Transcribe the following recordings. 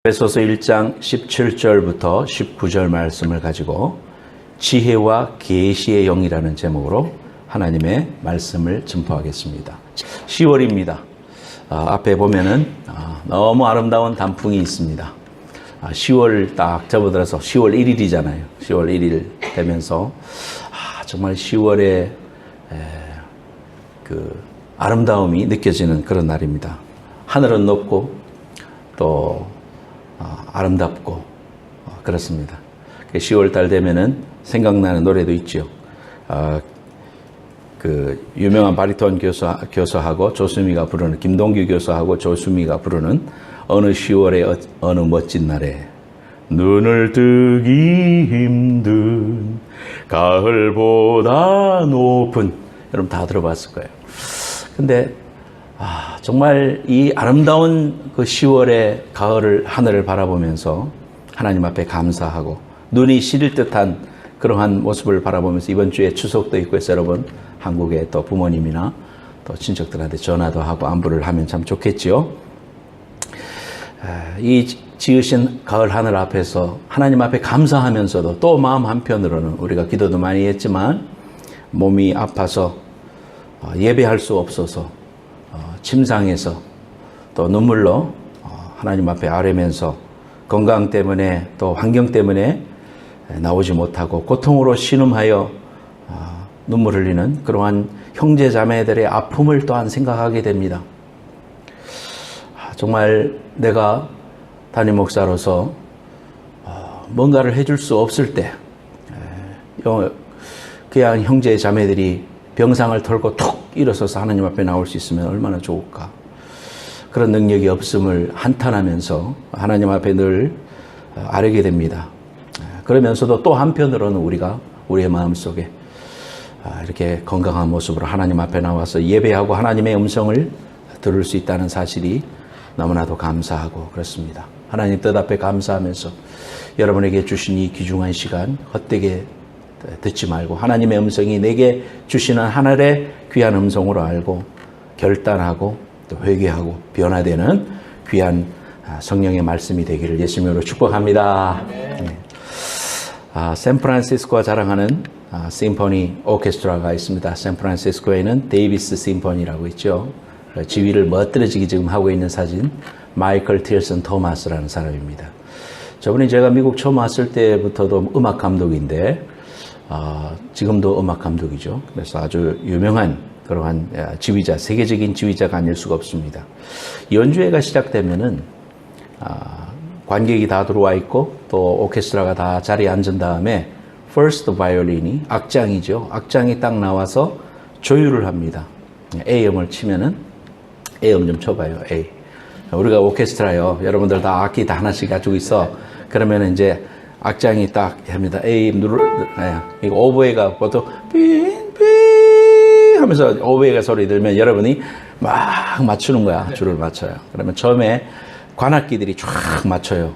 에베소서 1장 17절부터 19절 말씀을 가지고 지혜와 계시의 영이라는 제목으로 하나님의 말씀을 증포하겠습니다. 10월입니다. 앞에 보면은 너무 아름다운 단풍이 있습니다. 10월 딱 접어들어서 10월 1일이잖아요. 10월 1일 되면서 정말 10월의 그 아름다움이 느껴지는 그런 날입니다. 하늘은 높고 또 아름답고 그렇습니다. 10월 달 되면은 생각나는 노래도 있죠. 그 유명한 바리톤 교수하고 조수미가 부르는, 김동규 교수하고 조수미가 부르는 어느 10월의 어느 멋진 날에 눈을 뜨기 힘든 가을보다 높은, 여러분 다 들어봤을 거예요. 근데 정말 이 아름다운 그 10월의 가을을, 하늘을 바라보면서 하나님 앞에 감사하고 눈이 시릴 듯한 그러한 모습을 바라보면서 이번 주에 추석도 있고 해서 여러분 한국에 또 부모님이나 또 친척들한테 전화도 하고 안부를 하면 참 좋겠지요. 이 지으신 가을 하늘 앞에서 하나님 앞에 감사하면서도 또 마음 한편으로는 우리가 기도도 많이 했지만 몸이 아파서 예배할 수 없어서 침상에서 또 눈물로 하나님 앞에 아뢰면서 건강 때문에 또 환경 때문에 나오지 못하고 고통으로 신음하여 눈물 흘리는 그러한 형제 자매들의 아픔을 또한 생각하게 됩니다. 정말 내가 담임 목사로서 뭔가를 해줄 수 없을 때 그냥 형제 자매들이 병상을 털고 툭 일어서서 하나님 앞에 나올 수 있으면 얼마나 좋을까. 그런 능력이 없음을 한탄하면서 하나님 앞에 늘 아뢰게 됩니다. 그러면서도 또 한편으로는 우리가 우리의 마음속에 이렇게 건강한 모습으로 하나님 앞에 나와서 예배하고 하나님의 음성을 들을 수 있다는 사실이 너무나도 감사하고 그렇습니다. 하나님 뜻 앞에 감사하면서 여러분에게 주신 이 귀중한 시간 헛되게 듣지 말고 하나님의 음성이 내게 주시는 하늘의 귀한 음성으로 알고 결단하고 또 회개하고 변화되는 귀한 성령의 말씀이 되기를 예수님으로 축복합니다. 네. 샌프란시스코가 자랑하는 심포니 오케스트라가 있습니다. 샌프란시스코에는 데이비스 심포니라고 있죠. 지휘를 멋들어지게 지금 하고 있는 사진, 마이클 틸슨 토마스라는 사람입니다. 저분이 제가 미국 처음 왔을 때부터도 음악 감독인데 지금도 음악 감독이죠. 그래서 아주 유명한 그러한 지휘자, 세계적인 지휘자가 아닐 수가 없습니다. 연주회가 시작되면은 관객이 다 들어와 있고 또 오케스트라가 다 자리에 앉은 다음에 first violin이 악장이죠. 악장이 딱 나와서 조율을 합니다. A음을 치면은 A음 좀 쳐봐요. A. 우리가 오케스트라요. 여러분들 다 악기 다 하나씩 가지고 있어. 그러면 이제 악장이 딱 합니다. A 이거 오보에가 보통 삥삥 하면서 오보에가 소리 들면 여러분이 막 맞추는 거야. 줄을 맞춰요. 그러면 처음에 관악기들이 쫙 맞춰요.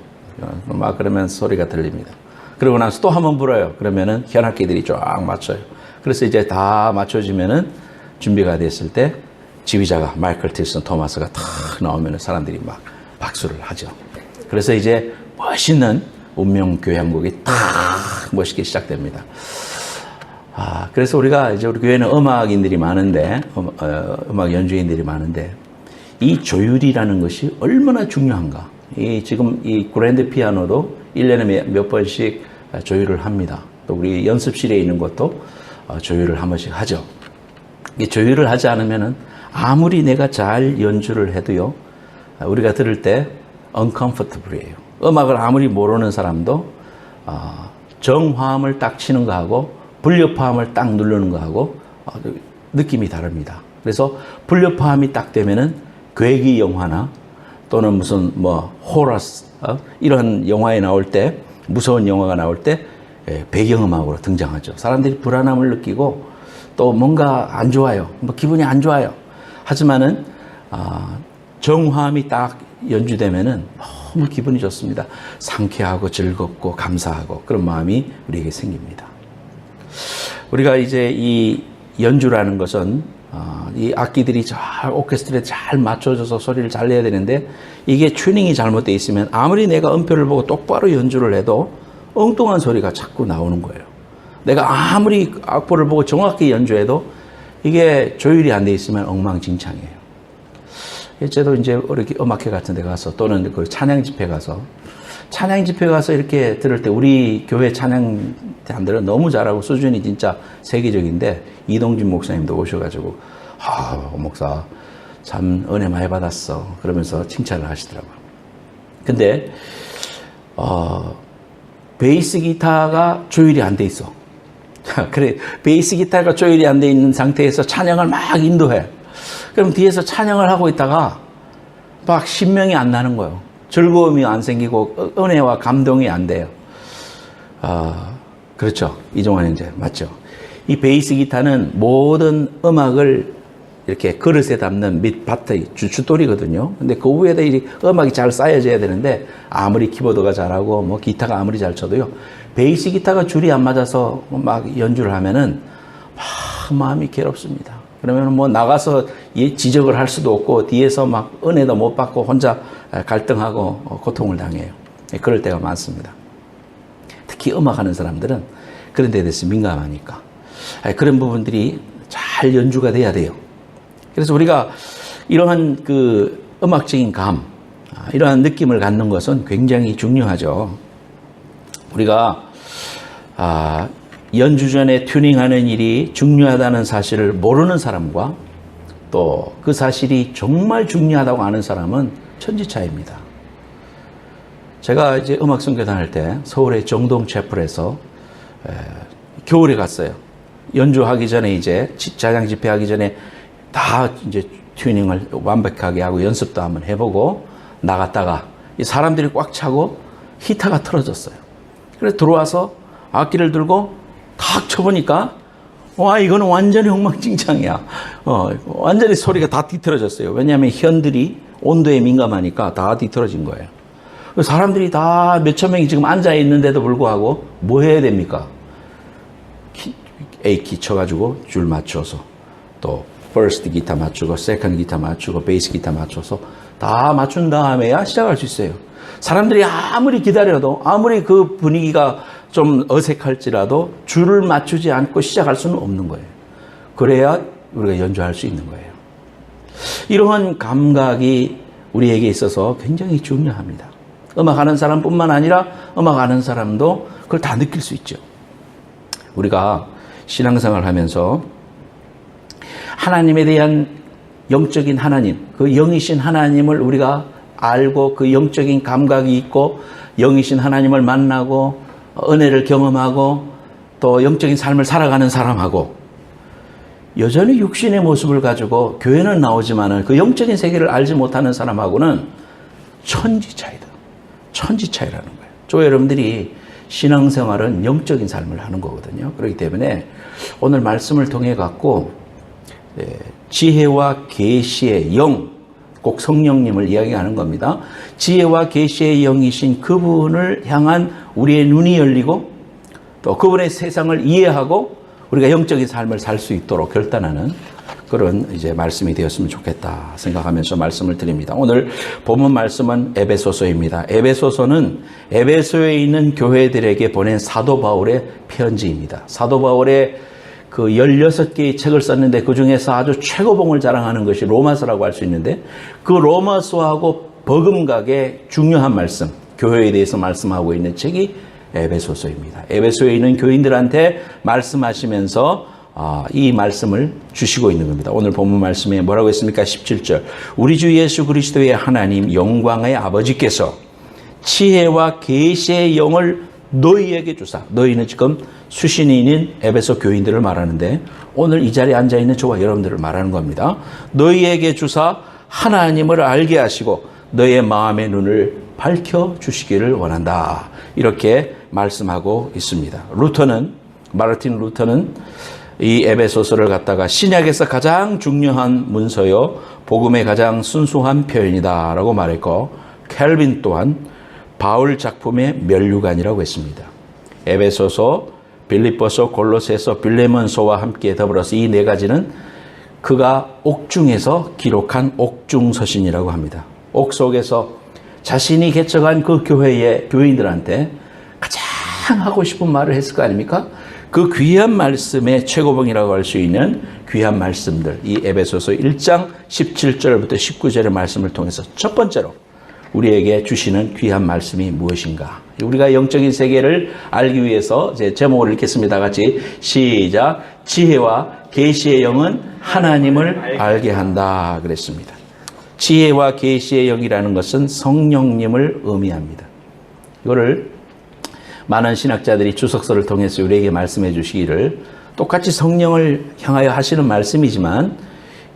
막 그러면 소리가 들립니다. 그러고 나서 또 한 번 불어요. 그러면은 현악기들이 쫙 맞춰요. 그래서 이제 다 맞춰지면은 준비가 됐을 때 지휘자가 마이클 틸슨 토마스가 탁 나오면 사람들이 막 박수를 하죠. 그래서 이제 멋있는 운명교향곡이 딱 멋있게 시작됩니다. 그래서 우리가 이제 우리 교회는 음악인들이 많은데, 음악 연주인들이 많은데, 이 조율이라는 것이 얼마나 중요한가. 지금 이 그랜드 피아노도 1년에 몇 번씩 조율을 합니다. 또 우리 연습실에 있는 것도 조율을 한 번씩 하죠. 이 조율을 하지 않으면은 아무리 내가 잘 연주를 해도요, 우리가 들을 때 uncomfortable이에요. 음악을 아무리 모르는 사람도 정화음을 딱 치는 거하고 불협화음을 딱 누르는 거하고 느낌이 다릅니다. 그래서 불협화음이 딱 되면은 괴기 영화나 또는 무슨 호러스 이런 영화에 나올 때, 무서운 영화가 나올 때 배경음악으로 등장하죠. 사람들이 불안함을 느끼고 또 뭔가 안 좋아요. 기분이 안 좋아요. 하지만은 정화음이 딱 연주되면은 너무 기분이 좋습니다. 상쾌하고 즐겁고 감사하고 그런 마음이 우리에게 생깁니다. 우리가 이제 이 연주라는 것은 이 악기들이 잘 오케스트라에 잘 맞춰져서 소리를 잘 내야 되는데 이게 튜닝이 잘못되어 있으면 아무리 내가 음표를 보고 똑바로 연주를 해도 엉뚱한 소리가 자꾸 나오는 거예요. 내가 아무리 악보를 보고 정확히 연주해도 이게 조율이 안 돼 있으면 엉망진창이에요. 저도 이제 이렇게 음악회 같은 데 가서 또는 그 찬양 집회 가서 이렇게 들을 때 우리 교회 찬양단들은 너무 잘하고 수준이 진짜 세계적인데 이동진 목사님도 오셔가지고 목사 참 은혜 많이 받았어 그러면서 칭찬을 하시더라고요. 근데 베이스 기타가 조율이 안 돼 있어. 그래 베이스 기타가 조율이 안 돼 있는 상태에서 찬양을 막 인도해. 그럼 뒤에서 찬양을 하고 있다가 막 신명이 안 나는 거예요. 즐거움이 안 생기고 은혜와 감동이 안 돼요. 그렇죠. 이종환 형제 맞죠. 이 베이스 기타는 모든 음악을 이렇게 그릇에 담는 밑바탕 주춧돌이거든요. 근데 그 위에다 이 음악이 잘 쌓여져야 되는데 아무리 키보드가 잘하고 뭐 기타가 아무리 잘 쳐도요. 베이스 기타가 줄이 안 맞아서 막 연주를 하면은 마음이 괴롭습니다. 그러면 뭐 나가서 지적을 할 수도 없고 뒤에서 막 은혜도 못 받고 혼자 갈등하고 고통을 당해요. 그럴 때가 많습니다. 특히 음악하는 사람들은 그런 데에 대해서 민감하니까 그런 부분들이 잘 연주가 돼야 돼요. 그래서 우리가 이러한 그 음악적인 감, 이러한 느낌을 갖는 것은 굉장히 중요하죠. 우리가 연주 전에 튜닝하는 일이 중요하다는 사실을 모르는 사람과 또 그 사실이 정말 중요하다고 아는 사람은 천지차이입니다. 제가 이제 음악 선교단 할 때 서울의 정동 채플에서 겨울에 갔어요. 연주하기 전에 이제 찬양 집회하기 전에 다 이제 튜닝을 완벽하게 하고 연습도 한번 해보고 나갔다가 이 사람들이 꽉 차고 히터가 틀어졌어요. 그래서 들어와서 악기를 들고 탁 쳐보니까 와 이거는 완전히 엉망진창이야. 완전히 소리가 다 뒤틀어졌어요. 왜냐하면 현들이 온도에 민감하니까 다 뒤틀어진 거예요. 사람들이 다 몇천 명이 지금 앉아 있는데도 불구하고 뭐 해야 됩니까? A키 쳐가지고 줄 맞춰서 또 퍼스트 기타 맞추고 세컨드 기타 맞추고 베이스 기타 맞춰서 다 맞춘 다음에야 시작할 수 있어요. 사람들이 아무리 기다려도 아무리 그 분위기가 좀 어색할지라도 줄을 맞추지 않고 시작할 수는 없는 거예요. 그래야 우리가 연주할 수 있는 거예요. 이러한 감각이 우리에게 있어서 굉장히 중요합니다. 음악하는 사람뿐만 아니라 음악하는 사람도 그걸 다 느낄 수 있죠. 우리가 신앙생활을 하면서 하나님에 대한 영적인 하나님, 그 영이신 하나님을 우리가 알고 그 영적인 감각이 있고 영이신 하나님을 만나고 은혜를 경험하고 또 영적인 삶을 살아가는 사람하고 여전히 육신의 모습을 가지고 교회는 나오지만은 그 영적인 세계를 알지 못하는 사람하고는 천지 차이다. 천지 차이라는 거예요. 저 여러분들이 신앙생활은 영적인 삶을 하는 거거든요. 그렇기 때문에 오늘 말씀을 통해 갖고 지혜와 계시의 영, 꼭 성령님을 이야기하는 겁니다. 지혜와 계시의 영이신 그분을 향한 우리의 눈이 열리고 또 그분의 세상을 이해하고 우리가 영적인 삶을 살 수 있도록 결단하는 그런 이제 말씀이 되었으면 좋겠다 생각하면서 말씀을 드립니다. 오늘 본문 말씀은 에베소서입니다. 에베소서는 에베소에 있는 교회들에게 보낸 사도 바울의 편지입니다. 사도 바울의 그 16개의 책을 썼는데 그 중에서 아주 최고봉을 자랑하는 것이 로마서라고 할 수 있는데 그 로마서하고 버금가게 중요한 말씀, 교회에 대해서 말씀하고 있는 책이 에베소서입니다. 에베소에 있는 교인들한테 말씀하시면서 이 말씀을 주시고 있는 겁니다. 오늘 본문 말씀에 뭐라고 했습니까? 17절. 우리 주 예수 그리스도의 하나님 영광의 아버지께서 지혜와 계시의 영을 너희에게 주사. 너희는 지금 수신인인 에베소 교인들을 말하는데 오늘 이 자리에 앉아있는 저와 여러분들을 말하는 겁니다. 너희에게 주사 하나님을 알게 하시고 너희의 마음의 눈을 밝혀주시기를 원한다. 이렇게 말씀하고 있습니다. 마르틴 루터는 이 에베소서를 갖다가 신약에서 가장 중요한 문서요 복음의 가장 순수한 표현이다 라고 말했고 켈빈 또한 바울 작품의 면류관이라고 했습니다. 에베소서, 빌립보서, 골로새서, 빌레몬서와 함께 더불어서 이 네 가지는 그가 옥중에서 기록한 옥중서신이라고 합니다. 옥 속에서 자신이 개척한 그 교회의 교인들한테 가장 하고 싶은 말을 했을 거 아닙니까? 그 귀한 말씀의 최고봉이라고 할 수 있는 귀한 말씀들, 이 에베소서 1장 17절부터 19절의 말씀을 통해서 첫 번째로 우리에게 주시는 귀한 말씀이 무엇인가? 우리가 영적인 세계를 알기 위해서 제 제목을 읽겠습니다. 같이 시작. 지혜와 계시의 영은 하나님을 알게 한다 그랬습니다. 지혜와 계시의 영이라는 것은 성령님을 의미합니다. 이거를 많은 신학자들이 주석서를 통해서 우리에게 말씀해 주시기를 똑같이 성령을 향하여 하시는 말씀이지만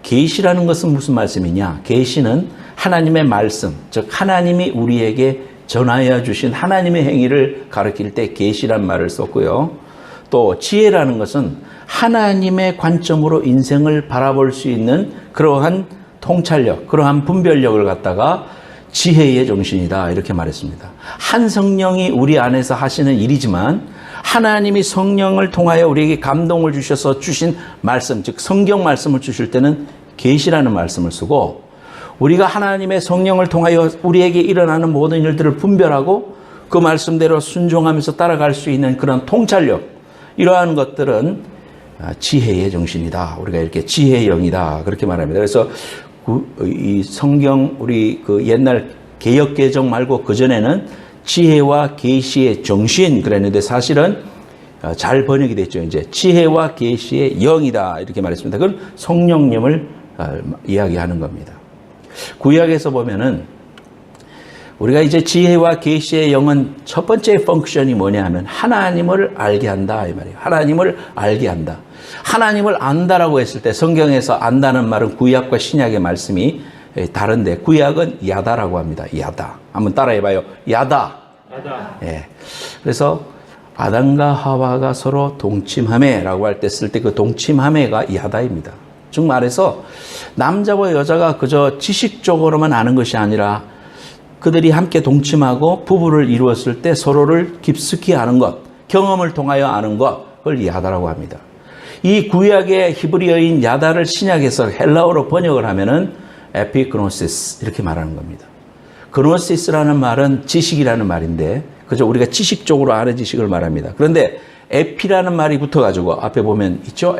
계시라는 것은 무슨 말씀이냐? 계시는 하나님의 말씀, 즉 하나님이 우리에게 전하여 주신 하나님의 행위를 가리킬 때 계시란 말을 썼고요. 또 지혜라는 것은 하나님의 관점으로 인생을 바라볼 수 있는 그러한 통찰력, 그러한 분별력을 갖다가 지혜의 정신이다 이렇게 말했습니다. 한 성령이 우리 안에서 하시는 일이지만 하나님이 성령을 통하여 우리에게 감동을 주셔서 주신 말씀, 즉 성경 말씀을 주실 때는 계시라는 말씀을 쓰고 우리가 하나님의 성령을 통하여 우리에게 일어나는 모든 일들을 분별하고 그 말씀대로 순종하면서 따라갈 수 있는 그런 통찰력, 이러한 것들은 지혜의 정신이다. 우리가 이렇게 지혜의 영이다 그렇게 말합니다. 그래서 이 성경 우리 그 옛날 개역개정 말고 그전에는 지혜와 계시의 정신 그랬는데 사실은 잘 번역이 됐죠. 이제 지혜와 계시의 영이다 이렇게 말했습니다. 그건 성령님을 이야기하는 겁니다. 구약에서 보면은 우리가 이제 지혜와 계시의 영은 첫 번째 펑션이 뭐냐 하면 하나님을 알게 한다 이 말이에요. 하나님을 알게 한다. 하나님을 안다라고 했을 때 성경에서 안다는 말은 구약과 신약의 말씀이 다른데 구약은 야다라고 합니다. 야다. 한번 따라해봐요. 야다. 야다. 예. 그래서 아담과 하와가 서로 동침하매라고 할 때 쓸 때 그 동침하매가 야다입니다. 즉 말해서 남자와 여자가 그저 지식적으로만 아는 것이 아니라 그들이 함께 동침하고 부부를 이루었을 때 서로를 깊숙이 아는 것, 경험을 통하여 아는 것, 그걸 야다라고 합니다. 이 구약의 히브리어인 야다를 신약에서 헬라어로 번역을 하면은 에피그노시스 이렇게 말하는 겁니다. 그노시스라는 말은 지식이라는 말인데 그저 우리가 지식적으로 아는 지식을 말합니다. 그런데 에피라는 말이 붙어가지고 앞에 보면 있죠?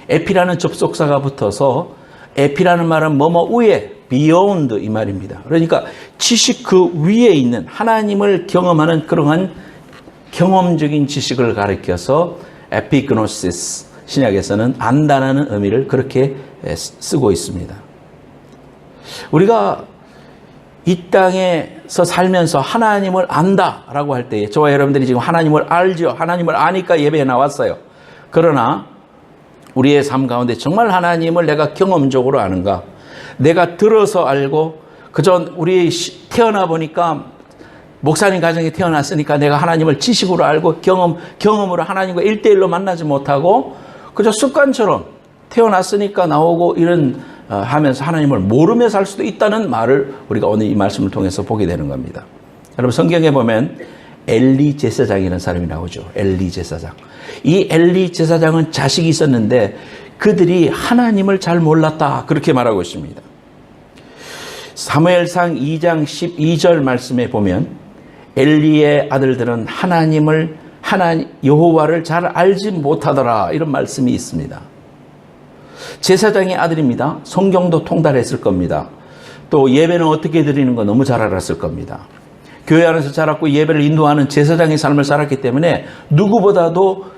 에피라는 접속사가 붙어서 에피라는 말은 뭐뭐 위에 beyond 이 말입니다. 그러니까 지식 그 위에 있는 하나님을 경험하는 그러한 경험적인 지식을 가리켜서 에피그노시스 신약에서는 안다는 의미를 그렇게 쓰고 있습니다. 우리가 이 땅에서 살면서 하나님을 안다라고 할 때 저와 여러분들이 지금 하나님을 알죠. 하나님을 아니까 예배에 나왔어요. 그러나 우리의 삶 가운데 정말 하나님을 내가 경험적으로 아는가? 내가 들어서 알고 그저 우리 태어나 보니까 목사님 가정에 태어났으니까 내가 하나님을 지식으로 알고 경험으로 하나님과 1대1로 만나지 못하고 그저 습관처럼 태어났으니까 나오고 이런 하면서 하나님을 모르며 살 수도 있다는 말을 우리가 오늘 이 말씀을 통해서 보게 되는 겁니다. 여러분 성경에 보면 엘리 제사장이라는 사람이 나오죠. 엘리 제사장. 이 엘리 제사장은 자식이 있었는데 그들이 하나님을 잘 몰랐다 그렇게 말하고 있습니다. 사무엘상 2장 12절 말씀에 보면 엘리의 아들들은 여호와를 잘 알지 못하더라 이런 말씀이 있습니다. 제사장의 아들입니다. 성경도 통달했을 겁니다. 또 예배는 어떻게 드리는 거 너무 잘 알았을 겁니다. 교회 안에서 자랐고 예배를 인도하는 제사장의 삶을 살았기 때문에 누구보다도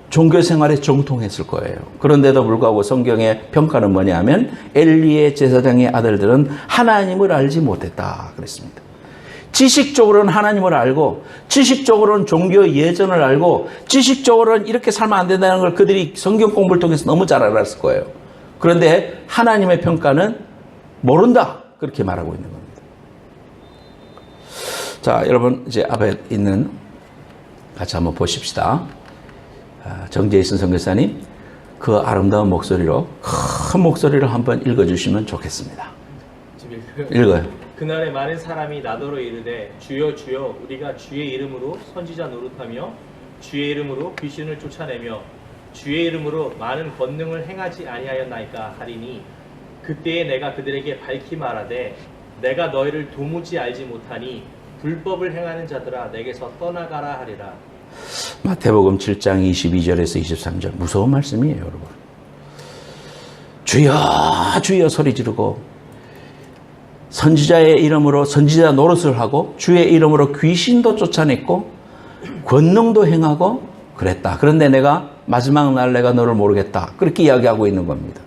종교 생활에 정통했을 거예요. 그런데도 불구하고 성경의 평가는 뭐냐 하면 엘리의 제사장의 아들들은 하나님을 알지 못했다 그랬습니다. 지식적으로는 하나님을 알고 지식적으로는 종교 예전을 알고 지식적으로는 이렇게 살면 안 된다는 걸 그들이 성경 공부를 통해서 너무 잘 알았을 거예요. 그런데 하나님의 평가는 모른다 그렇게 말하고 있는 겁니다. 자, 여러분 이제 앞에 있는 같이 한번 보십시다. 정재희선 선교사님 그 아름다운 목소리로 큰 목소리로 한번 읽어주시면 좋겠습니다. 읽어요. 그날에 많은 사람이 나더러 이르되 주여 주여 우리가 주의 이름으로 선지자 노릇하며 주의 이름으로 귀신을 쫓아내며 주의 이름으로 많은 권능을 행하지 아니하였나이까 하리니 그때에 내가 그들에게 밝히 말하되 내가 너희를 도무지 알지 못하니 불법을 행하는 자들아 내게서 떠나가라 하리라. 마태복음 7장 22절에서 23절 무서운 말씀이에요, 여러분. 주여 주여 소리 지르고 선지자의 이름으로 선지자 노릇을 하고 주의 이름으로 귀신도 쫓아냈고 권능도 행하고 그랬다. 그런데 내가 마지막 날 내가 너를 모르겠다. 그렇게 이야기하고 있는 겁니다.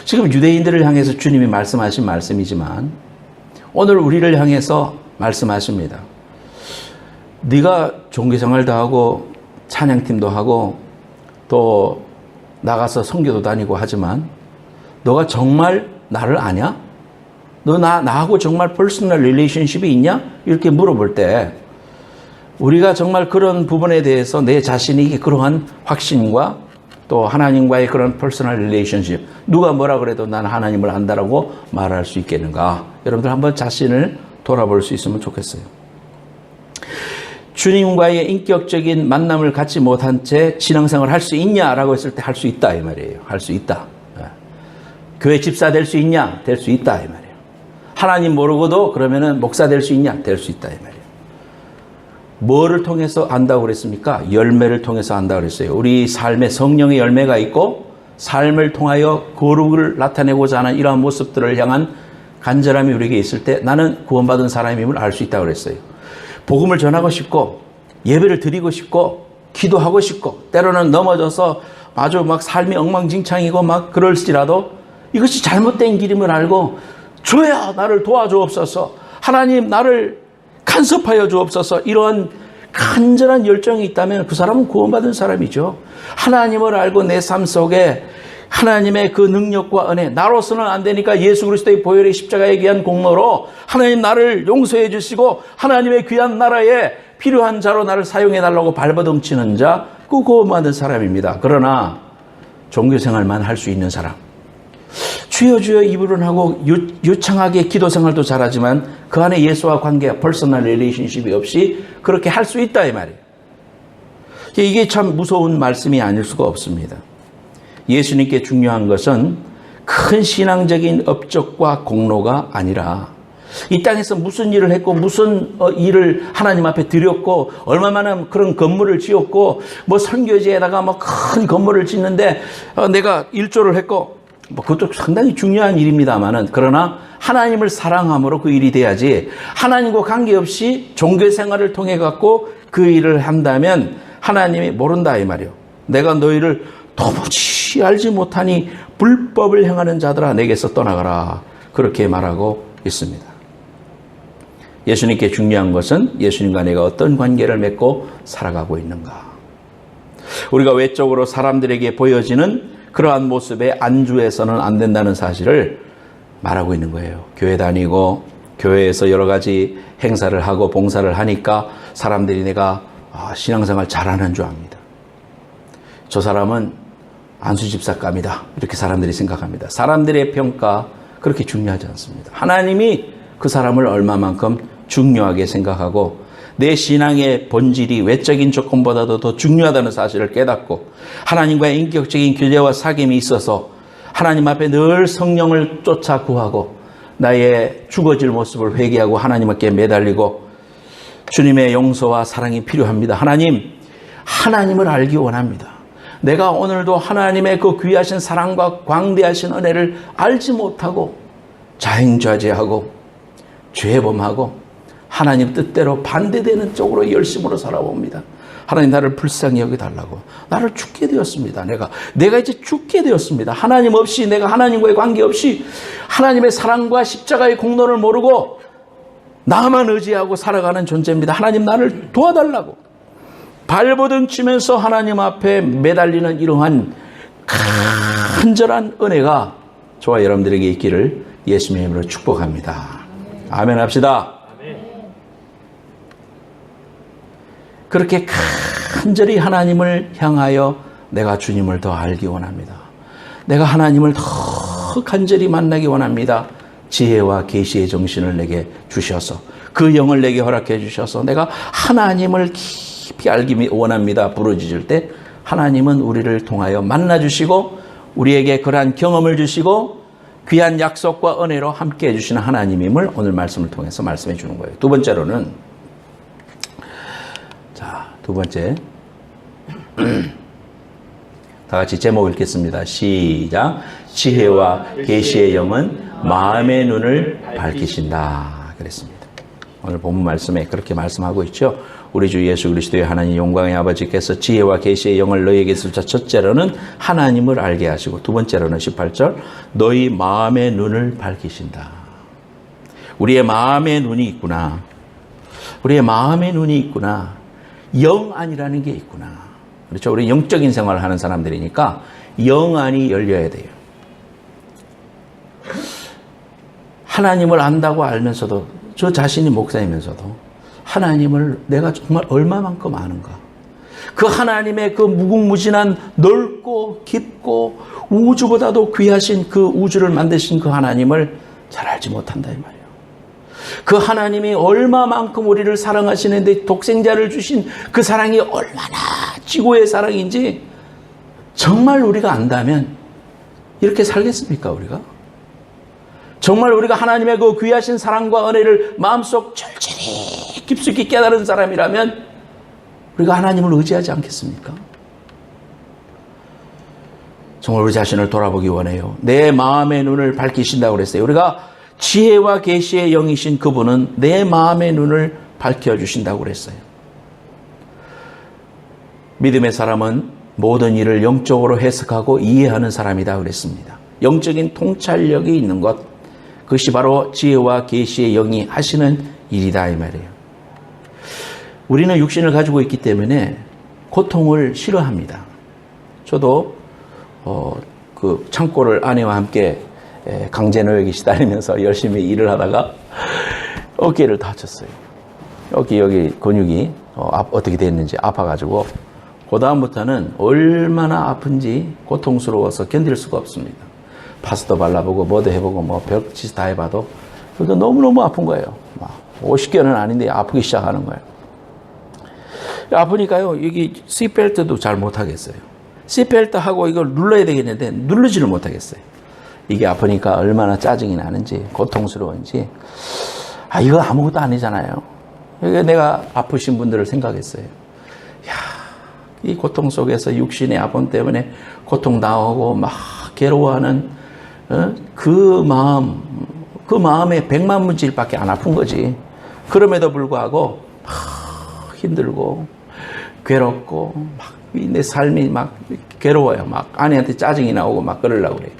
지금 유대인들을 향해서 주님이 말씀하신 말씀이지만 오늘 우리를 향해서 말씀하십니다. 네가 종교생활도 하고 찬양팀도 하고 또 나가서 선교도 다니고 하지만 너가 정말 나를 아냐? 너 나하고 정말 퍼스널 릴레이션십이 있냐? 이렇게 물어볼 때 우리가 정말 그런 부분에 대해서 내 자신이 그러한 확신과 또 하나님과의 그런 퍼스널 릴레이션십 누가 뭐라 그래도 나는 하나님을 안다라고 말할 수 있겠는가? 여러분들 한번 자신을 돌아볼 수 있으면 좋겠어요. 주님과의 인격적인 만남을 갖지 못한 채 신앙생활을 할 수 있냐라고 했을 때 할 수 있다 이 말이에요. 할 수 있다. 교회 집사 될 수 있냐? 될 수 있다 이 말이에요. 하나님 모르고도 그러면은 목사 될 수 있냐? 될 수 있다 이 말이에요. 뭐를 통해서 안다고 그랬습니까? 열매를 통해서 안다고 그랬어요. 우리 삶에 성령의 열매가 있고 삶을 통하여 거룩을 나타내고자 하는 이러한 모습들을 향한 간절함이 우리에게 있을 때 나는 구원받은 사람임을 알 수 있다고 그랬어요. 복음을 전하고 싶고 예배를 드리고 싶고 기도하고 싶고 때로는 넘어져서 아주 막 삶이 엉망진창이고 막 그럴지라도 이것이 잘못된 길임을 알고 주야 나를 도와주옵소서 하나님 나를 간섭하여 주옵소서 이러한 간절한 열정이 있다면 그 사람은 구원받은 사람이죠. 하나님을 알고 내 삶 속에 하나님의 그 능력과 은혜 나로서는 안 되니까 예수 그리스도의 보혈의 십자가에 귀한 공로로 하나님 나를 용서해 주시고 하나님의 귀한 나라에 필요한 자로 나를 사용해 달라고 발버둥치는 자 그 구원받은 사람입니다. 그러나 종교생활만 할 수 있는 사람 주여 주여 입으로는 하고 유창하게 기도생활도 잘하지만 그 안에 예수와 관계 퍼스널 릴레이션십이 없이 그렇게 할 수 있다 이 말이에요. 이게 참 무서운 말씀이 아닐 수가 없습니다. 예수님께 중요한 것은 큰 신앙적인 업적과 공로가 아니라 이 땅에서 무슨 일을 했고 무슨 일을 하나님 앞에 드렸고 얼마나 그런 건물을 지었고 뭐 선교지에다가 뭐 큰 건물을 짓는데 내가 일조를 했고 뭐 그것도 상당히 중요한 일입니다만은 그러나 하나님을 사랑함으로 그 일이 돼야지 하나님과 관계없이 종교 생활을 통해 갖고 그 일을 한다면 하나님이 모른다 이 말이요. 내가 너희를 도무지 알지 못하니 불법을 행하는 자들아 내게서 떠나가라 그렇게 말하고 있습니다. 예수님께 중요한 것은 예수님과 내가 어떤 관계를 맺고 살아가고 있는가. 우리가 외적으로 사람들에게 보여지는 그러한 모습에 안주해서는 안 된다는 사실을 말하고 있는 거예요. 교회 다니고 교회에서 여러 가지 행사를 하고 봉사를 하니까 사람들이 내가 신앙생활 잘하는 줄 압니다. 저 사람은 안수집사감이다 이렇게 사람들이 생각합니다. 사람들의 평가 그렇게 중요하지 않습니다. 하나님이 그 사람을 얼마만큼 중요하게 생각하고 내 신앙의 본질이 외적인 조건보다도 더 중요하다는 사실을 깨닫고 하나님과의 인격적인 교제와 사귐이 있어서 하나님 앞에 늘 성령을 쫓아 구하고 나의 죽어질 모습을 회개하고 하나님께 매달리고 주님의 용서와 사랑이 필요합니다. 하나님을 알기 원합니다. 내가 오늘도 하나님의 그 귀하신 사랑과 광대하신 은혜를 알지 못하고 자행좌제하고 죄범하고 하나님 뜻대로 반대되는 쪽으로 열심으로 살아봅니다. 하나님 나를 불쌍히 여겨달라고. 나를 죽게 되었습니다. 내가 이제 죽게 되었습니다. 하나님 없이 내가 하나님과의 관계 없이 하나님의 사랑과 십자가의 공로를 모르고 나만 의지하고 살아가는 존재입니다. 하나님 나를 도와달라고. 발버둥 치면서 하나님 앞에 매달리는 이러한 간절한 은혜가 저와 여러분들에게 있기를 예수님의 이름으로 축복합니다. 아멘 합시다. 그렇게 간절히 하나님을 향하여 내가 주님을 더 알기 원합니다. 내가 하나님을 더 간절히 만나기 원합니다. 지혜와 계시의 정신을 내게 주셔서 그 영을 내게 허락해 주셔서 내가 하나님을 깊이 알기 원합니다. 부르짖을 때 하나님은 우리를 통하여 만나주시고 우리에게 그러한 경험을 주시고 귀한 약속과 은혜로 함께 해주시는 하나님임을 오늘 말씀을 통해서 말씀해 주는 거예요. 두 번째로는, 두 번째, 다 같이 제목 읽겠습니다. 시작. 지혜와 계시의 영은 마음의 눈을 밝히신다. 그랬습니다. 오늘 본문 말씀에 그렇게 말씀하고 있죠. 우리 주 예수 그리스도의 하나님 영광의 아버지께서 지혜와 계시의 영을 너희에게 주사 첫째로는 하나님을 알게 하시고 두 번째로는 18절 너희 마음의 눈을 밝히신다. 우리의 마음의 눈이 있구나. 우리의 마음의 눈이 있구나. 영안이라는 게 있구나. 그렇죠. 우리 영적인 생활을 하는 사람들이니까 영안이 열려야 돼요. 하나님을 안다고 알면서도 저 자신이 목사이면서도 하나님을 내가 정말 얼마만큼 아는가. 그 하나님의 그 무궁무진한 넓고 깊고 우주보다도 귀하신 그 우주를 만드신 그 하나님을 잘 알지 못한다 이 말이에요. 그 하나님이 얼마만큼 우리를 사랑하시는데 독생자를 주신 그 사랑이 얼마나 지고의 사랑인지 정말 우리가 안다면 이렇게 살겠습니까 우리가? 정말 우리가 하나님의 그 귀하신 사랑과 은혜를 마음속 절절히 깊숙이 깨달은 사람이라면 우리가 하나님을 의지하지 않겠습니까? 정말 우리 자신을 돌아보기 원해요. 내 마음의 눈을 밝히신다고 그랬어요. 우리가 지혜와 계시의 영이신 그분은 내 마음의 눈을 밝혀주신다고 그랬어요. 믿음의 사람은 모든 일을 영적으로 해석하고 이해하는 사람이다 그랬습니다. 영적인 통찰력이 있는 것, 그것이 바로 지혜와 계시의 영이 하시는 일이다 이 말이에요. 우리는 육신을 가지고 있기 때문에 고통을 싫어합니다. 저도 그 창고를 아내와 함께 강제노역에 시달리면서 열심히 일을 하다가 어깨를 다쳤어요. 여기 근육이 어떻게 됐는지 아파가지고 그 다음부터는 얼마나 아픈지 고통스러워서 견딜 수가 없습니다. 파스도 발라보고 뭐도 해보고 뭐 별짓 다 해봐도 그러니까 너무너무 아픈 거예요. 50개는 아닌데 아프기 시작하는 거예요. 아프니까요 여기 C벨트도 잘 못하겠어요. C벨트 하고 이걸 눌러야 되겠는데 누르지를 못하겠어요. 이게 아프니까 얼마나 짜증이 나는지 고통스러운지. 이거 아무것도 아니잖아요. 내가 아프신 분들을 생각했어요. 이 고통 속에서 육신의 아픔 때문에 고통 당하고 막 괴로워하는 그 마음에 100만 분질밖에 안 아픈 거지. 그럼에도 불구하고 힘들고 괴롭고 막 내 삶이 막 괴로워요. 막 아내한테 짜증이 나오고 막 그러려고 그래요.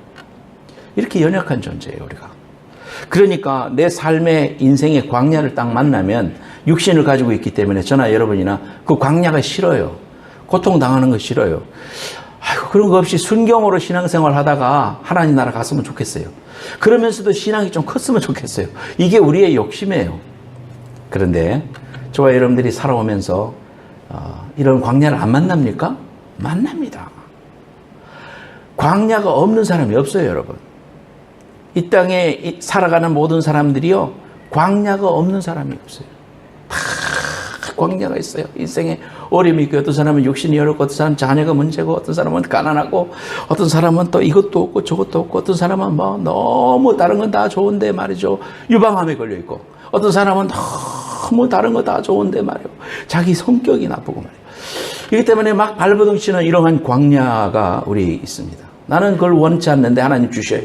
이렇게 연약한 존재예요, 우리가. 그러니까 내 삶의 인생의 광야를 딱 만나면 육신을 가지고 있기 때문에 저나 여러분이나 그 광야가 싫어요. 고통당하는 거 싫어요. 그런 거 없이 순경으로 신앙생활 하다가 하나님 나라 갔으면 좋겠어요. 그러면서도 신앙이 좀 컸으면 좋겠어요. 이게 우리의 욕심이에요. 그런데 저와 여러분들이 살아오면서 이런 광야를 안 만납니까? 만납니다. 광야가 없는 사람이 없어요, 여러분. 이 땅에 살아가는 모든 사람들이요, 광야가 없는 사람이 없어요. 다 광야가 있어요. 인생에 어려움이 있고, 어떤 사람은 욕심이 어렵고, 어떤 사람은 자녀가 문제고, 어떤 사람은 가난하고, 어떤 사람은 또 이것도 없고 저것도 없고, 어떤 사람은 뭐 너무 다른 건 다 좋은데 말이죠, 유방암에 걸려 있고, 어떤 사람은 너무 다른 거 다 좋은데 말이요, 자기 성격이 나쁘고 말이요. 이기 때문에 막 발버둥치는 이러한 광야가 우리 있습니다. 나는 그걸 원치 않는데 하나님 주셔요.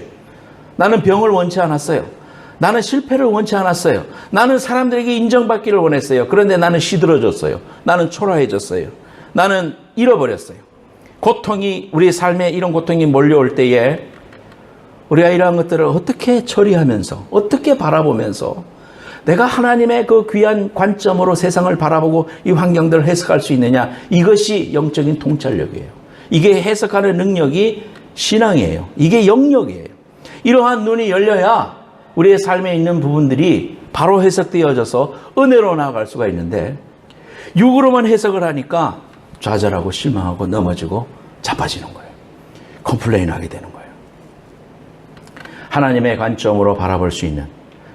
나는 병을 원치 않았어요. 나는 실패를 원치 않았어요. 나는 사람들에게 인정받기를 원했어요. 그런데 나는 시들어졌어요. 나는 초라해졌어요. 나는 잃어버렸어요. 고통이, 우리의 삶에 이런 고통이 몰려올 때에 우리가 이러한 것들을 어떻게 처리하면서, 어떻게 바라보면서 내가 하나님의 그 귀한 관점으로 세상을 바라보고 이 환경들을 해석할 수 있느냐, 이것이 영적인 통찰력이에요. 이게 해석하는 능력이 신앙이에요. 이게 영역이에요. 이러한 눈이 열려야 우리의 삶에 있는 부분들이 바로 해석되어져서 은혜로 나아갈 수가 있는데, 육으로만 해석을 하니까 좌절하고 실망하고 넘어지고 자빠지는 거예요. 컴플레인하게 되는 거예요. 하나님의 관점으로 바라볼 수 있는,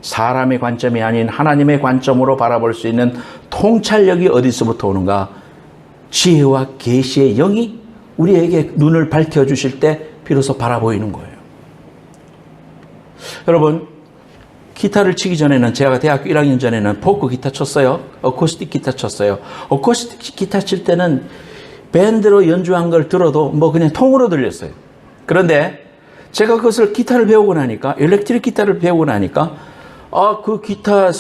사람의 관점이 아닌 하나님의 관점으로 바라볼 수 있는 통찰력이 어디서부터 오는가? 지혜와 계시의 영이 우리에게 눈을 밝혀주실 때 비로소 바라보이는 거예요. 여러분, 기타를 치기 전에는, 제가 대학교 1학년 전에는 포크 기타 쳤어요. 어쿠스틱 기타 쳤어요. 어쿠스틱 기타 칠 때는 밴드로 연주한 걸 들어도 뭐 그냥 통으로 들렸어요. 그런데 제가 그것을 기타를 배우고 나니까, 일렉트릭 기타를 배우고 나니까, 그 기타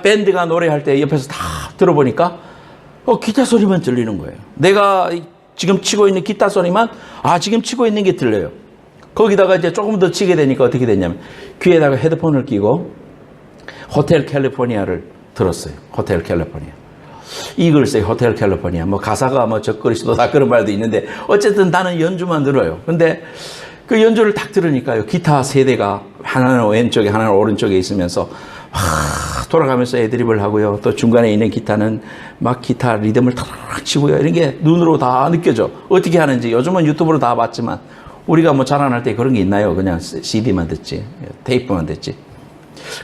밴드가 노래할 때 옆에서 다 들어보니까, 기타 소리만 들리는 거예요. 내가 지금 치고 있는 기타 소리만, 지금 치고 있는 게 들려요. 거기다가 이제 조금 더 치게 되니까 어떻게 됐냐면, 귀에다가 헤드폰을 끼고, 호텔 캘리포니아를 들었어요. 호텔 캘리포니아. 이글스의 호텔 캘리포니아. 뭐 가사가 뭐 적그리스도 다 그런 말도 있는데, 어쨌든 나는 연주만 들어요. 근데 그 연주를 딱 들으니까요, 기타 세 대가 하나는 왼쪽에 하나는 오른쪽에 있으면서 돌아가면서 애드립을 하고요. 또 중간에 있는 기타는 막 기타 리듬을 탁 치고요. 이런 게 눈으로 다 느껴져. 어떻게 하는지. 요즘은 유튜브로 다 봤지만 우리가 뭐 자랑할 때 그런 게 있나요? 그냥 CD만 듣지, 테이프만 듣지.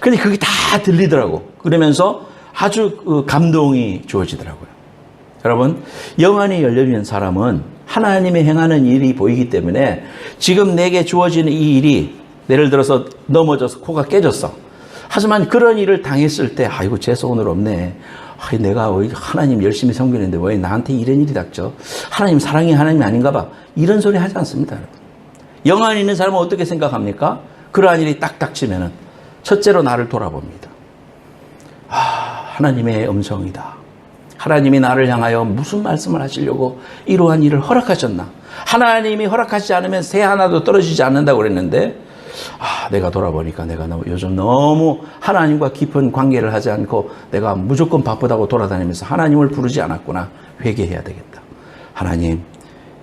근데 그게 다 들리더라고. 그러면서 아주 감동이 주어지더라고요. 여러분, 영안이 열려있는 사람은 하나님이 행하는 일이 보이기 때문에 지금 내게 주어지는 이 일이, 예를 들어서 넘어져서 코가 깨졌어. 하지만 그런 일을 당했을 때, 아이고 재수 오늘 없네. 내가 하나님 열심히 섬기는데 왜 나한테 이런 일이 닥쳐? 하나님 사랑이 하나님이 아닌가 봐. 이런 소리 하지 않습니다, 여러분. 영안 있는 사람은 어떻게 생각합니까? 그러한 일이 딱 닥치면은 첫째로 나를 돌아봅니다. 하나님의 음성이다. 하나님이 나를 향하여 무슨 말씀을 하시려고 이러한 일을 허락하셨나? 하나님이 허락하지 않으면 새 하나도 떨어지지 않는다고 그랬는데, 내가 돌아보니까 내가 요즘 너무 하나님과 깊은 관계를 하지 않고 내가 무조건 바쁘다고 돌아다니면서 하나님을 부르지 않았구나. 회개해야 되겠다. 하나님,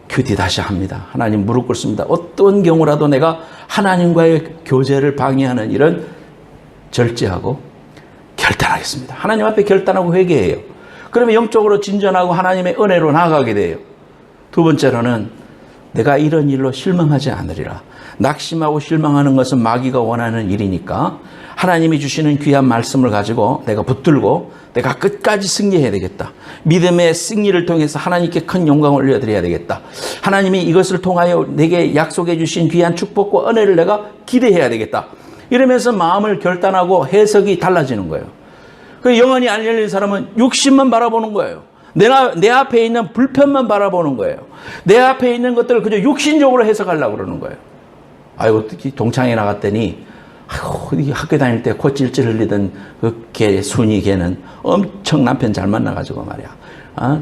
큐티 다시 합니다. 하나님 무릎 꿇습니다. 어떤 경우라도 내가 하나님과의 교제를 방해하는 일은 절제하고 결단하겠습니다. 하나님 앞에 결단하고 회개해요. 그러면 영적으로 진전하고 하나님의 은혜로 나아가게 돼요. 두 번째로는 내가 이런 일로 실망하지 않으리라. 낙심하고 실망하는 것은 마귀가 원하는 일이니까 하나님이 주시는 귀한 말씀을 가지고 내가 붙들고 내가 끝까지 승리해야 되겠다. 믿음의 승리를 통해서 하나님께 큰 영광을 올려드려야 되겠다. 하나님이 이것을 통하여 내게 약속해 주신 귀한 축복과 은혜를 내가 기대해야 되겠다. 이러면서 마음을 결단하고 해석이 달라지는 거예요. 그 영안이 안 열린 사람은 욕심만 바라보는 거예요. 내 앞에 있는 불편만 바라보는 거예요. 내 앞에 있는 것들을 그저 육신적으로 해석하려고 그러는 거예요. 아이고, 동창회 나갔더니, 학교 다닐 때 콧질질 흘리던 그 순이 걔는 엄청 남편 잘 만나가지고 말이야.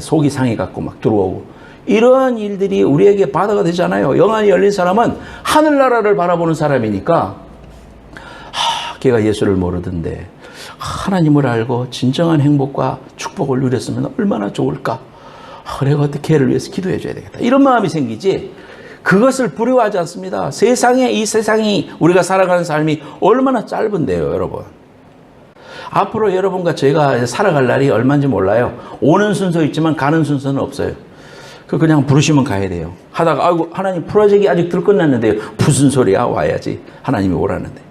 속이 상해갖고 막 들어오고. 이런 일들이 우리에게 바다가 되잖아요. 영안이 열린 사람은 하늘나라를 바라보는 사람이니까, 걔가 예수를 모르던데, 하나님을 알고 진정한 행복과 축복을 누렸으면 얼마나 좋을까. 내가 어떻게 걔를 위해서 기도해 줘야 되겠다. 이런 마음이 생기지, 그것을 부러워하지 않습니다. 이 세상이 우리가 살아가는 삶이 얼마나 짧은데요, 여러분. 앞으로 여러분과 저희가 살아갈 날이 얼마인지 몰라요. 오는 순서 있지만 가는 순서는 없어요. 그냥 부르시면 가야 돼요. 하다가, 아이고, 하나님 프로젝트 아직 들 끝났는데요. 무슨 소리야? 와야지. 하나님이 오라는데.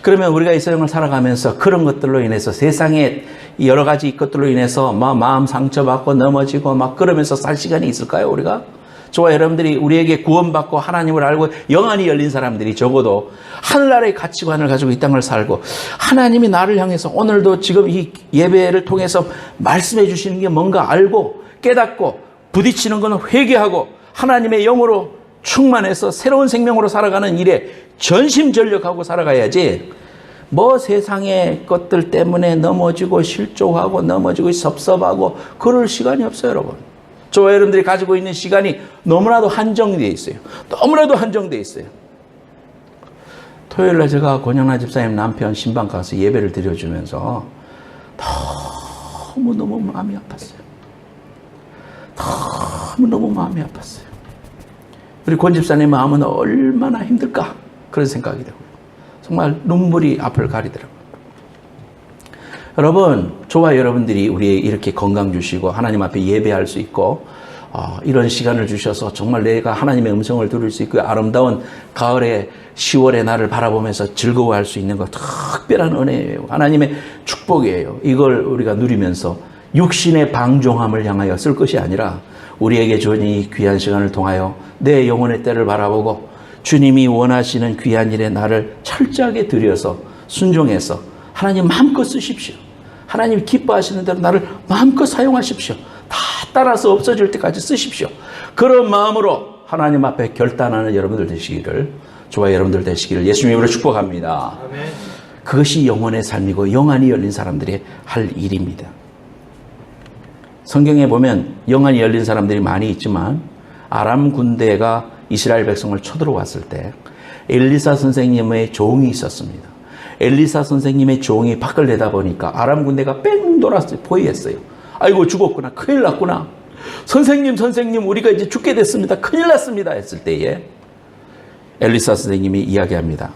그러면 우리가 이 세상을 살아가면서 그런 것들로 인해서, 세상의 여러 가지 것들로 인해서 마음 상처받고 넘어지고 막 그러면서 살 시간이 있을까요, 우리가? 저와 여러분들이 우리에게 구원받고 하나님을 알고 영안이 열린 사람들이 적어도 하늘나라의 가치관을 가지고 이 땅을 살고, 하나님이 나를 향해서 오늘도 지금 이 예배를 통해서 말씀해 주시는 게 뭔가 알고 깨닫고 부딪히는 건 회개하고 하나님의 영으로 충만해서 새로운 생명으로 살아가는 일에 전심전력하고 살아가야지, 뭐 세상의 것들 때문에 넘어지고 실족하고 넘어지고 섭섭하고 그럴 시간이 없어요, 여러분. 저와 여러분들이 가지고 있는 시간이 너무나도 한정되어 있어요. 너무나도 한정되어 있어요. 토요일날 제가 권영란 집사님 남편 신방 가서 예배를 드려주면서 너무너무 마음이 아팠어요. 너무너무 마음이 아팠어요. 우리 권 집사님 마음은 얼마나 힘들까, 그런 생각이 되고요. 정말 눈물이 앞을 가리더라고요. 여러분, 저와 여러분들이 우리에게 이렇게 건강 주시고 하나님 앞에 예배할 수 있고 이런 시간을 주셔서 정말 내가 하나님의 음성을 들을 수 있고 아름다운 가을의 10월의 날을 바라보면서 즐거워할 수 있는 것, 특별한 은혜예요. 하나님의 축복이에요. 이걸 우리가 누리면서 육신의 방종함을 향하여 쓸 것이 아니라 우리에게 주어진 이 귀한 시간을 통하여 내 영혼의 때를 바라보고 주님이 원하시는 귀한 일에 나를 철저하게 들여서 순종해서 하나님 마음껏 쓰십시오. 하나님 기뻐하시는 대로 나를 마음껏 사용하십시오. 다 따라서 없어질 때까지 쓰십시오. 그런 마음으로 하나님 앞에 결단하는 여러분들 되시기를, 저와 여러분들 되시기를 예수님으로 축복합니다. 아멘. 그것이 영혼의 삶이고 영안이 열린 사람들이 할 일입니다. 성경에 보면 영안이 열린 사람들이 많이 있지만 아람 군대가 이스라엘 백성을 쳐들어왔을 때 엘리사 선생님의 종이 있었습니다. 엘리사 선생님의 종이 밖을 내다보니까 아람 군대가 뺑 돌아서 포위했어요. 아이고 죽었구나, 큰일 났구나, 선생님 우리가 이제 죽게 됐습니다, 큰일 났습니다 했을 때에 엘리사 선생님이 이야기합니다.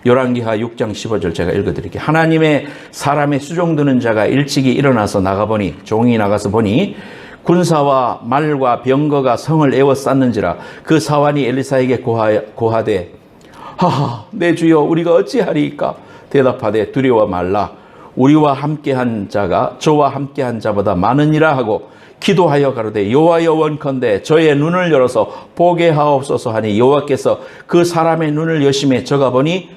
열왕기하 6장 15절 제가 읽어드릴게요. 하나님의 사람의 수종드는 자가 일찍이 일어나서 나가보니, 종이 나가서 보니 군사와 말과 병거가 성을 에워쌌는지라. 그 사환이 엘리사에게 고하되 하하 내 주여 우리가 어찌하리이까. 대답하되 두려워 말라. 우리와 함께한 자가 저와 함께한 자보다 많으니라 하고 기도하여 가로되 여호와여 원컨대 저의 눈을 열어서 보게 하옵소서 하니 여호와께서 그 사람의 눈을 여심해 저가 보니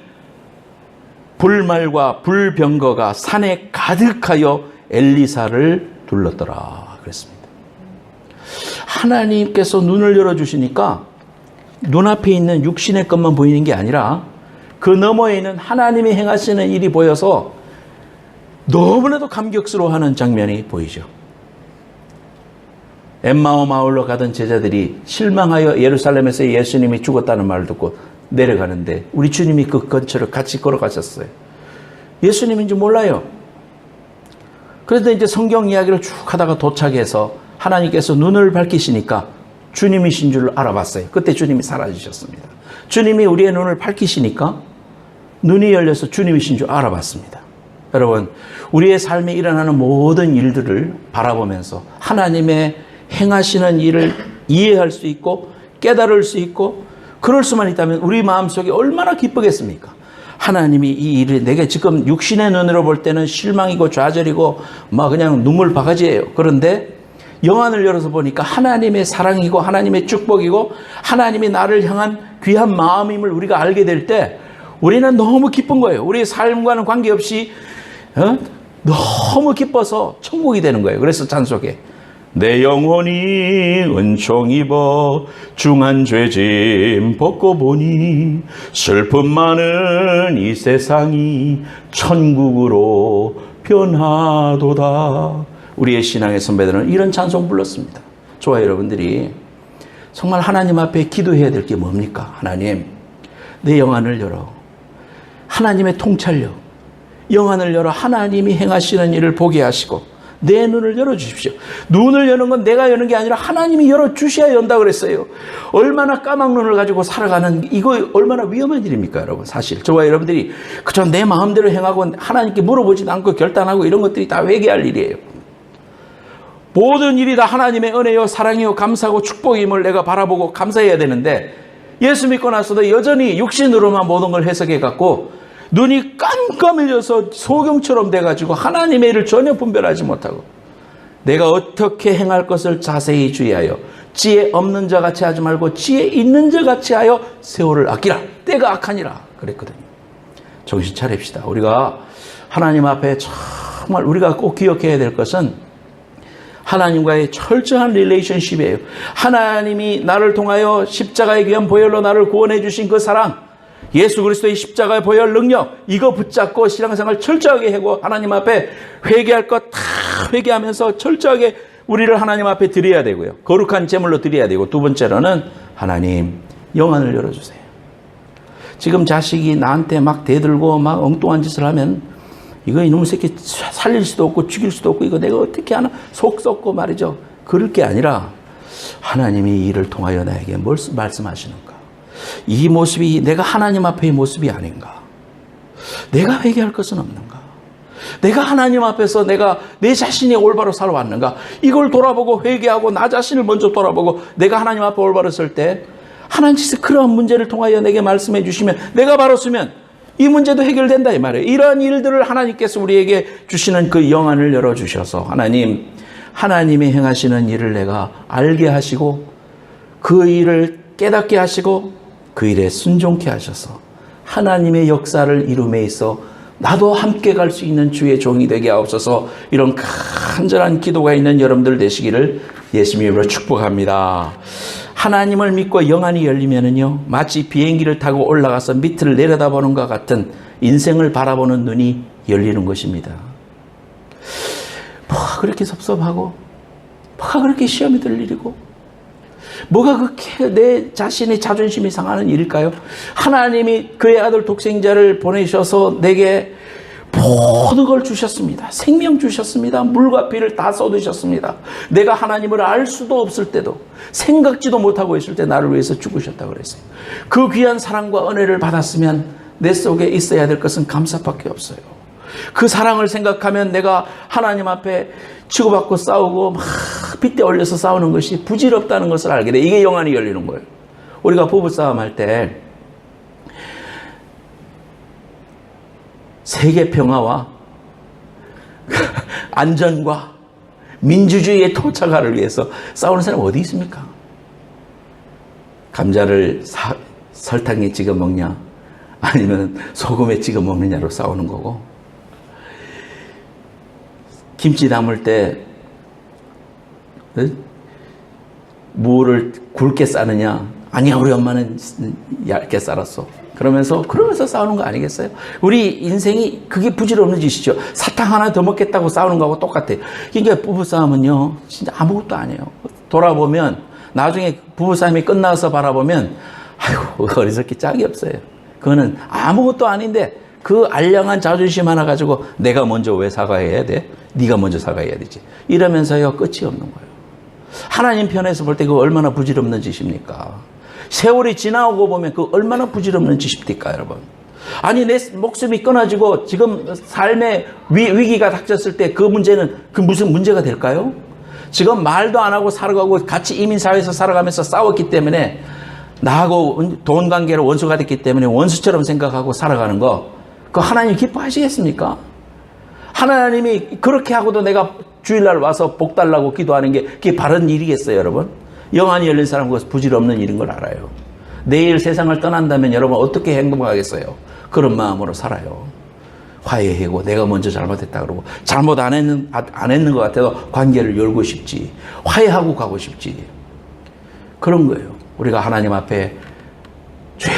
불말과 불병거가 산에 가득하여 엘리사를 둘렀더라 그랬습니다. 하나님께서 눈을 열어주시니까 눈앞에 있는 육신의 것만 보이는 게 아니라 그 너머에 있는 하나님이 행하시는 일이 보여서 너무나도 감격스러워하는 장면이 보이죠. 엠마오 마을로 가던 제자들이 실망하여 예루살렘에서 예수님이 죽었다는 말을 듣고 내려가는데 우리 주님이 그 근처를 같이 걸어가셨어요. 예수님인지 몰라요. 그런데 이제 성경 이야기를 쭉 하다가 도착해서 하나님께서 눈을 밝히시니까 주님이신 줄 알아봤어요. 그때 주님이 사라지셨습니다. 주님이 우리의 눈을 밝히시니까 눈이 열려서 주님이신 줄 알아봤습니다. 여러분, 우리의 삶에 일어나는 모든 일들을 바라보면서 하나님의 행하시는 일을 이해할 수 있고 깨달을 수 있고 그럴 수만 있다면 우리 마음속에 얼마나 기쁘겠습니까? 하나님이 이 일을 내게 지금 육신의 눈으로 볼 때는 실망이고 좌절이고 막 그냥 눈물 바가지예요. 그런데 영안을 열어서 보니까 하나님의 사랑이고 하나님의 축복이고 하나님이 나를 향한 귀한 마음임을 우리가 알게 될 때 우리는 너무 기쁜 거예요. 우리의 삶과는 관계없이 너무 기뻐서 천국이 되는 거예요. 그래서 찬송에 내 영혼이 은총 입어 중한 죄짐 벗고 보니 슬픔 많은 이 세상이 천국으로 변하도다. 우리의 신앙의 선배들은 이런 찬송 불렀습니다. 저와 여러분들이 정말 하나님 앞에 기도해야 될 게 뭡니까? 하나님, 내 영안을 열어. 하나님의 통찰력, 영안을 열어 하나님이 행하시는 일을 보게 하시고 내 눈을 열어주십시오. 눈을 여는 건 내가 여는 게 아니라 하나님이 열어주셔야 연다 그랬어요. 얼마나 까막 눈을 가지고 살아가는, 이거 얼마나 위험한 일입니까 여러분. 사실 저와 여러분들이 그저 내 마음대로 행하고 하나님께 물어보지도 않고 결단하고 이런 것들이 다 회개할 일이에요. 모든 일이 다 하나님의 은혜요 사랑이요 감사고 축복임을 내가 바라보고 감사해야 되는데 예수 믿고 나서도 여전히 육신으로만 모든 걸 해석해 갖고 눈이 깜깜해져서 소경처럼 돼가지고 하나님의 일을 전혀 분별하지 못하고 내가 어떻게 행할 것을 자세히 주의하여 지혜 없는 자 같이 하지 말고 지혜 있는 자 같이 하여 세월을 아끼라. 때가 악하니라 그랬거든요. 정신 차립시다. 우리가 하나님 앞에 정말 우리가 꼭 기억해야 될 것은 하나님과의 철저한 릴레이션십이에요. 하나님이 나를 통하여 십자가의 귀한 보혈로 나를 구원해 주신 그 사랑, 예수 그리스도의 십자가의 보혈 능력, 이거 붙잡고 신앙생활 철저하게 하고 하나님 앞에 회개할 것 다 회개하면서 철저하게 우리를 하나님 앞에 드려야 되고요. 거룩한 제물로 드려야 되고, 두 번째로는 하나님 영안을 열어주세요. 지금 자식이 나한테 막 대들고 막 엉뚱한 짓을 하면 이거 이놈의 새끼 살릴 수도 없고 죽일 수도 없고 이거 내가 어떻게 하나 속 썩고 말이죠. 그럴 게 아니라 하나님이 이 일을 통하여 나에게 뭘 말씀하시는가. 이 모습이 내가 하나님 앞의 모습이 아닌가. 내가 회개할 것은 없는가. 내가 하나님 앞에서 내가 내 자신이 올바로 살아왔는가. 이걸 돌아보고 회개하고 나 자신을 먼저 돌아보고 내가 하나님 앞에 올바로 설 때 하나님께서 그러한 문제를 통하여 내게 말씀해 주시면 내가 바로 쓰면 이 문제도 해결된다 이 말이에요. 이런 일들을 하나님께서 우리에게 주시는 그 영안을 열어주셔서 하나님이 행하시는 일을 내가 알게 하시고 그 일을 깨닫게 하시고 그 일에 순종케 하셔서 하나님의 역사를 이룸에 있어 나도 함께 갈 수 있는 주의 종이 되게 하옵소서. 이런 간절한 기도가 있는 여러분들 되시기를 예수님의 이름으로 축복합니다. 하나님을 믿고 영안이 열리면은요, 마치 비행기를 타고 올라가서 밑을 내려다보는 것 같은 인생을 바라보는 눈이 열리는 것입니다. 뭐가 그렇게 섭섭하고, 뭐가 그렇게 시험이 들 일이고, 뭐가 그렇게 내 자신의 자존심이 상하는 일일까요? 하나님이 그의 아들 독생자를 보내셔서 내게 모든 걸 주셨습니다. 생명 주셨습니다. 물과 피를 다 쏟으셨습니다. 내가 하나님을 알 수도 없을 때도 생각지도 못하고 있을 때 나를 위해서 죽으셨다고 그랬어요. 그 귀한 사랑과 은혜를 받았으면 내 속에 있어야 될 것은 감사밖에 없어요. 그 사랑을 생각하면 내가 하나님 앞에 치고받고 싸우고 막 빗대 올려서 싸우는 것이 부질없다는 것을 알게 돼. 이게 영안이 열리는 거예요. 우리가 부부싸움 할 때 세계 평화와 안전과 민주주의의 토착화를 위해서 싸우는 사람 어디 있습니까? 감자를 설탕에 찍어 먹냐 아니면 소금에 찍어 먹느냐로 싸우는 거고, 김치 담을 때 무를 굵게 싸느냐, 아니야 우리 엄마는 얇게 썰었어, 그러면서 싸우는 거 아니겠어요? 우리 인생이 그게 부질없는 짓이죠. 사탕 하나 더 먹겠다고 싸우는 거하고 똑같아요. 그러니까 부부싸움은요 진짜 아무것도 아니에요. 돌아보면 나중에 부부싸움이 끝나서 바라보면 아이고 어리석기 짝이 없어요. 그거는 아무것도 아닌데 그 알량한 자존심 하나 가지고 내가 먼저 왜 사과해야 돼? 네가 먼저 사과해야 되지. 이러면서요 끝이 없는 거예요. 하나님 편에서 볼 때 그거 얼마나 부질없는 짓입니까? 세월이 지나오고 보면 그 얼마나 부질없는 짓입니까, 여러분? 아니 내 목숨이 끊어지고 지금 삶의 위기가 닥쳤을 때 그 문제는 그 무슨 문제가 될까요? 지금 말도 안 하고 살아가고 같이 이민사회에서 살아가면서 싸웠기 때문에 나하고 돈 관계로 원수가 됐기 때문에 원수처럼 생각하고 살아가는 거, 그거 하나님 기뻐하시겠습니까? 하나님이 그렇게 하고도 내가 주일날 와서 복 달라고 기도하는 게 그게 바른 일이겠어요, 여러분? 영안이 열린 사람은 그것은 부질없는 일인 걸 알아요. 내일 세상을 떠난다면 여러분 어떻게 행동하겠어요? 그런 마음으로 살아요. 화해하고 내가 먼저 잘못했다 그러고 잘못 안 했는 것 같아도 관계를 열고 싶지, 화해하고 가고 싶지, 그런 거예요. 우리가 하나님 앞에 주여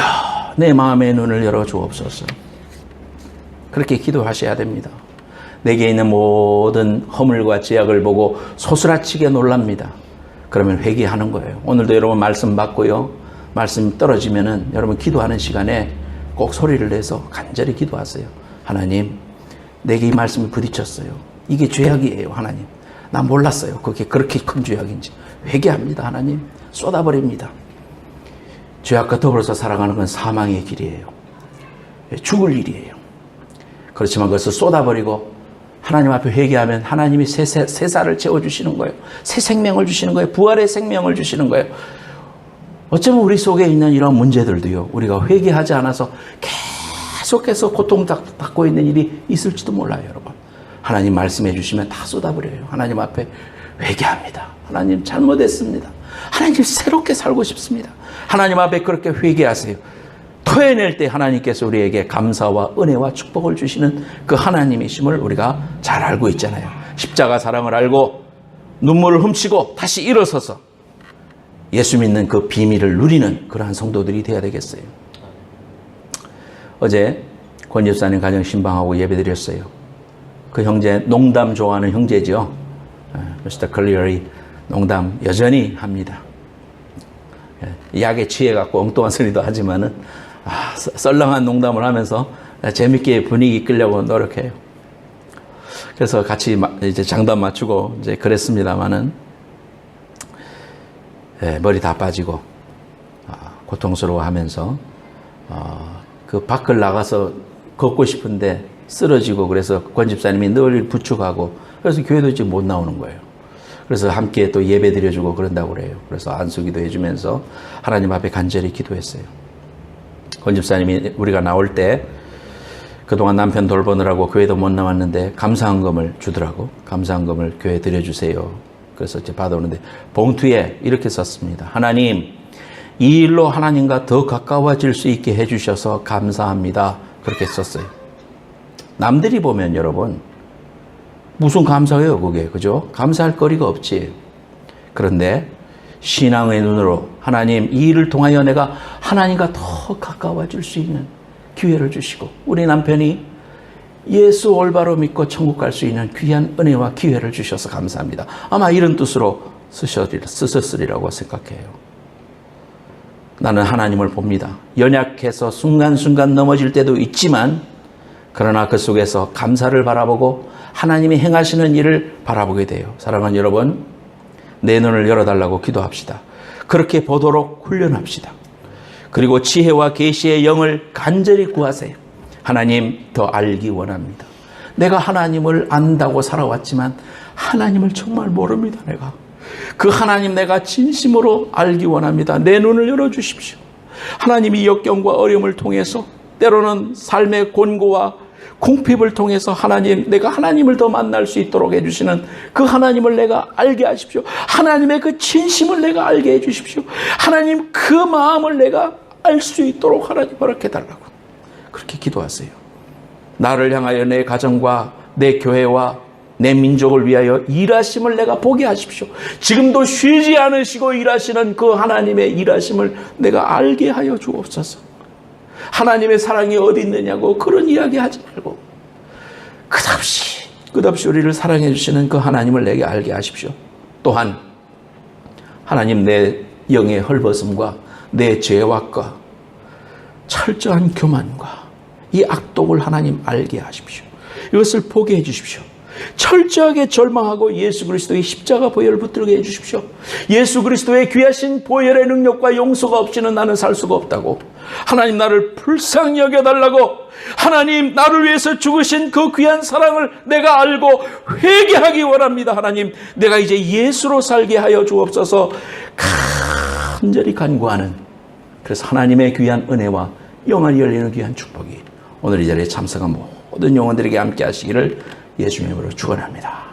내 마음의 눈을 열어 주옵소서, 그렇게 기도하셔야 됩니다. 내게 있는 모든 허물과 죄악을 보고 소스라치게 놀랍니다. 그러면 회개하는 거예요. 오늘도 여러분 말씀 받고요, 말씀 떨어지면은 여러분 기도하는 시간에 꼭 소리를 내서 간절히 기도하세요. 하나님, 내게 이 말씀이 부딪혔어요. 이게 죄악이에요. 하나님, 나 몰랐어요. 그게 그렇게 큰 죄악인지. 회개합니다. 하나님, 쏟아버립니다. 죄악과 더불어서 살아가는 건 사망의 길이에요. 죽을 일이에요. 그렇지만 그것을 쏟아버리고 하나님 앞에 회개하면 하나님이 새 살을 채워주시는 거예요. 새 생명을 주시는 거예요. 부활의 생명을 주시는 거예요. 어쩌면 우리 속에 있는 이런 문제들도요, 우리가 회개하지 않아서 계속해서 고통받고 있는 일이 있을지도 몰라요, 여러분. 하나님 말씀해 주시면 다 쏟아버려요. 하나님 앞에 회개합니다. 하나님 잘못했습니다. 하나님 새롭게 살고 싶습니다. 하나님 앞에 그렇게 회개하세요. 토해낼 때 하나님께서 우리에게 감사와 은혜와 축복을 주시는 그 하나님이심을 우리가 잘 알고 있잖아요. 십자가 사랑을 알고 눈물을 훔치고 다시 일어서서 예수 믿는 그 비밀을 누리는 그러한 성도들이 되어야 되겠어요. 어제 권 집사님 가정 신방하고 예배드렸어요. 그 형제 농담 좋아하는 형제죠. 미스터 클리어리 농담 여전히 합니다. 약에 취해갖고 엉뚱한 소리도 하지만은 썰렁한 농담을 하면서 재밌게 분위기 끌려고 노력해요. 그래서 같이 이제 장단 맞추고 이제 그랬습니다만은 머리 다 빠지고 고통스러워하면서 그 밖을 나가서 걷고 싶은데 쓰러지고, 그래서 권 집사님이 늘 부축하고, 그래서 교회도 지금 못 나오는 거예요. 그래서 함께 또 예배 드려주고 그런다고 그래요. 그래서 안수기도 해주면서 하나님 앞에 간절히 기도했어요. 권 집사님이 우리가 나올 때 그동안 남편 돌보느라고 교회도 못 나왔는데 감사헌금을 주더라고. 감사헌금을 교회에 드려주세요. 그래서 이제 받아오는데 봉투에 이렇게 썼습니다. 하나님, 이 일로 하나님과 더 가까워질 수 있게 해주셔서 감사합니다. 그렇게 썼어요. 남들이 보면 여러분 무슨 감사해요 그게, 그죠? 감사할 거리가 없지. 그런데 신앙의 눈으로 하나님, 이 일을 통하여 내가 하나님과 더 가까워질 수 있는 기회를 주시고 우리 남편이 예수 올바로 믿고 천국 갈 수 있는 귀한 은혜와 기회를 주셔서 감사합니다. 아마 이런 뜻으로 쓰셨으리라고 생각해요. 나는 하나님을 봅니다. 연약해서 순간순간 넘어질 때도 있지만 그러나 그 속에서 감사를 바라보고 하나님이 행하시는 일을 바라보게 돼요. 사랑하는 여러분, 내 눈을 열어달라고 기도합시다. 그렇게 보도록 훈련합시다. 그리고 지혜와 계시의 영을 간절히 구하세요. 하나님 더 알기 원합니다. 내가 하나님을 안다고 살아왔지만 하나님을 정말 모릅니다. 내가 그 하나님 내가 진심으로 알기 원합니다. 내 눈을 열어주십시오. 하나님이 역경과 어려움을 통해서 때로는 삶의 곤고와 궁핍을 통해서 하나님, 내가 하나님을 더 만날 수 있도록 해주시는 그 하나님을 내가 알게 하십시오. 하나님의 그 진심을 내가 알게 해주십시오. 하나님 그 마음을 내가 알 수 있도록 하나님 허락해달라고 그렇게 기도하세요. 나를 향하여 내 가정과 내 교회와 내 민족을 위하여 일하심을 내가 보게 하십시오. 지금도 쉬지 않으시고 일하시는 그 하나님의 일하심을 내가 알게 하여 주옵소서. 하나님의 사랑이 어디 있느냐고 그런 이야기 하지 말고 끝없이 우리를 사랑해 주시는 그 하나님을 내게 알게 하십시오. 또한 하나님, 내 영의 헐벗음과 내 죄악과 철저한 교만과 이 악독을 하나님 알게 하십시오. 이것을 보게 해 주십시오. 철저하게 절망하고 예수 그리스도의 십자가 보혈을 붙들게 해주십시오. 예수 그리스도의 귀하신 보혈의 능력과 용서가 없이는 나는 살 수가 없다고. 하나님, 나를 불쌍히 여겨달라고. 하나님, 나를 위해서 죽으신 그 귀한 사랑을 내가 알고 회개하기 원합니다. 하나님, 내가 이제 예수로 살게 하여 주옵소서. 간절히 간구하는, 그래서 하나님의 귀한 은혜와 영원히 열리는 귀한 축복이 오늘 이 자리에 참석한 모든 영혼들에게 함께 하시기를 예수님으로 축원합니다.